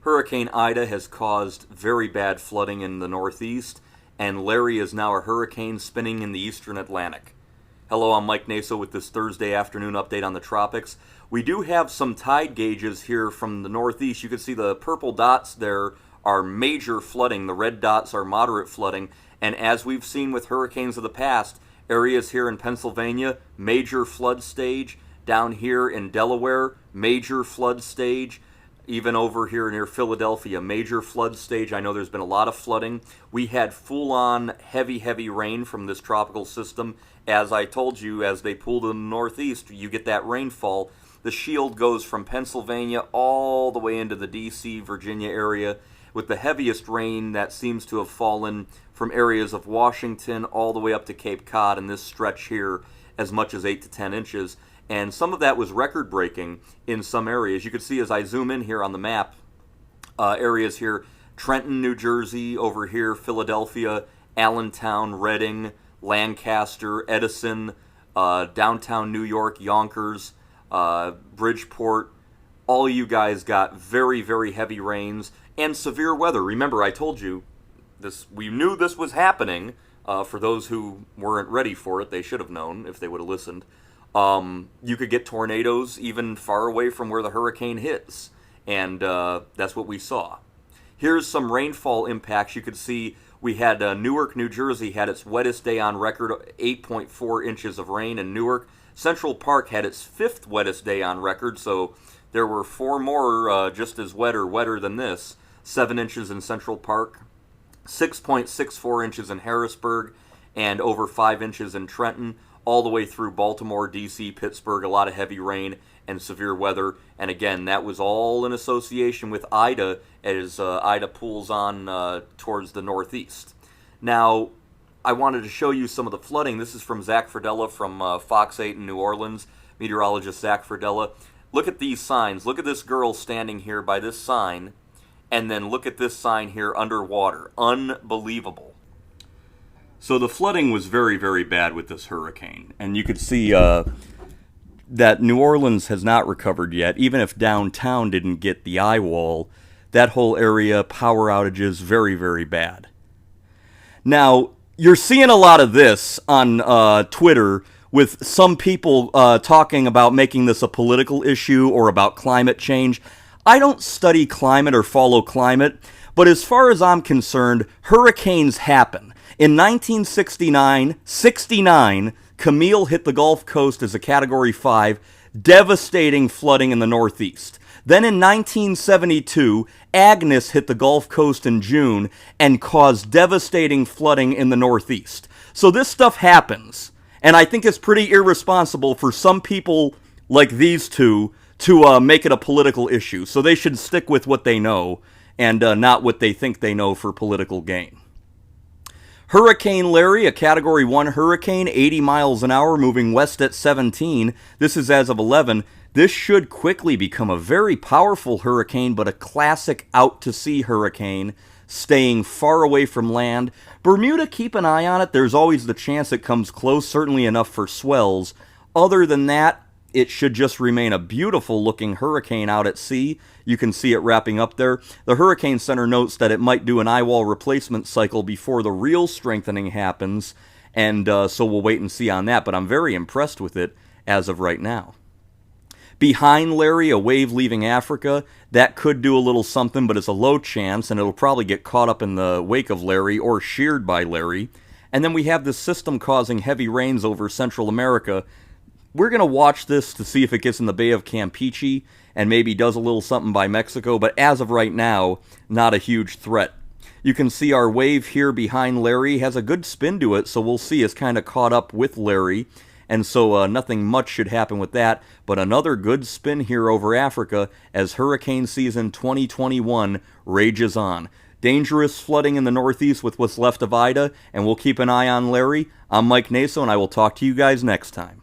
Hurricane Ida has caused very bad flooding in the Northeast, and Larry is now a hurricane spinning in the eastern Atlantic. Hello, I'm Mike Naso with this Thursday afternoon update on the tropics. We do have some tide gauges here from the Northeast. You can see the purple dots there are major flooding. The red dots are moderate flooding. And as we've seen with hurricanes of the past, areas here in Pennsylvania, major flood stage. Down here in Delaware, major flood stage. Even over here near Philadelphia, major flood stage. I know there's been a lot of flooding. We had full-on heavy rain from this tropical system. As I told you, as they pull to the northeast, you get that rainfall. The shield goes from Pennsylvania all the way into the D.C., Virginia area, with the heaviest rain that seems to have fallen from areas of Washington all the way up to Cape Cod in this stretch here, as much as 8 to 10 inches. And some of that was record-breaking in some areas. You can see as I zoom in here on the map, areas here, Trenton, New Jersey, over here, Philadelphia, Allentown, Reading, Lancaster, Edison, downtown New York, Yonkers, Bridgeport. All you guys got very heavy rains and severe weather. Remember, I told you, we knew this was happening. For those who weren't ready for it, they should have known if they would have listened. You could get tornadoes even far away from where the hurricane hits, and that's what we saw. Here's some rainfall impacts. You could see we had Newark, New Jersey had its wettest day on record, 8.4 inches of rain in Newark. Central Park had its 5th wettest day on record, so there were 4 more just as wet or wetter than this. 7 inches in Central Park, 6.64 inches in Harrisburg, and over 5 inches in Trenton. All the way through Baltimore, D.C., Pittsburgh, a lot of heavy rain and severe weather. And again, that was all in association with Ida as Ida pulls on towards the northeast. Now, I wanted to show you some of the flooding. This is from Zach Fradella from Fox 8 in New Orleans, meteorologist Zach Fradella. Look at these signs. Look at this girl standing here by this sign, and then look at this sign here underwater. Unbelievable. So the flooding was very bad with this hurricane. And you could see that New Orleans has not recovered yet. Even if downtown didn't get the eye wall, that whole area, power outages, very bad. Now, you're seeing a lot of this on Twitter with some people talking about making this a political issue or about climate change. I don't study climate or follow climate, but as far as I'm concerned, hurricanes happen. In 1969, Camille hit the Gulf Coast as a Category 5, devastating flooding in the Northeast. Then in 1972, Agnes hit the Gulf Coast in June and caused devastating flooding in the Northeast. So this stuff happens, and I think it's pretty irresponsible for some people like these two to make it a political issue. So they should stick with what they know and not what they think they know for political gain. Hurricane Larry, a Category 1 hurricane, 80 miles an hour, moving west at 17. This is as of 11. This should quickly become a very powerful hurricane, but a classic out-to-sea hurricane, staying far away from land. Bermuda, keep an eye on it. There's always the chance it comes close, certainly enough for swells. Other than that, it should just remain a beautiful-looking hurricane out at sea. You can see it wrapping up there. The Hurricane Center notes that it might do an eye wall replacement cycle before the real strengthening happens, and so we'll wait and see on that, but I'm very impressed with it as of right now. Behind Larry, a wave leaving Africa. That could do a little something, but it's a low chance, and it'll probably get caught up in the wake of Larry or sheared by Larry. And then we have this system causing heavy rains over Central America. We're going to watch this to see if it gets in the Bay of Campeche and maybe does a little something by Mexico, but as of right now, not a huge threat. You can see our wave here behind Larry has a good spin to it, so we'll see it's kind of caught up with Larry, and so nothing much should happen with that, but another good spin here over Africa as hurricane season 2021 rages on. Dangerous flooding in the Northeast with what's left of Ida, and we'll keep an eye on Larry. I'm Mike Naso, and I will talk to you guys next time.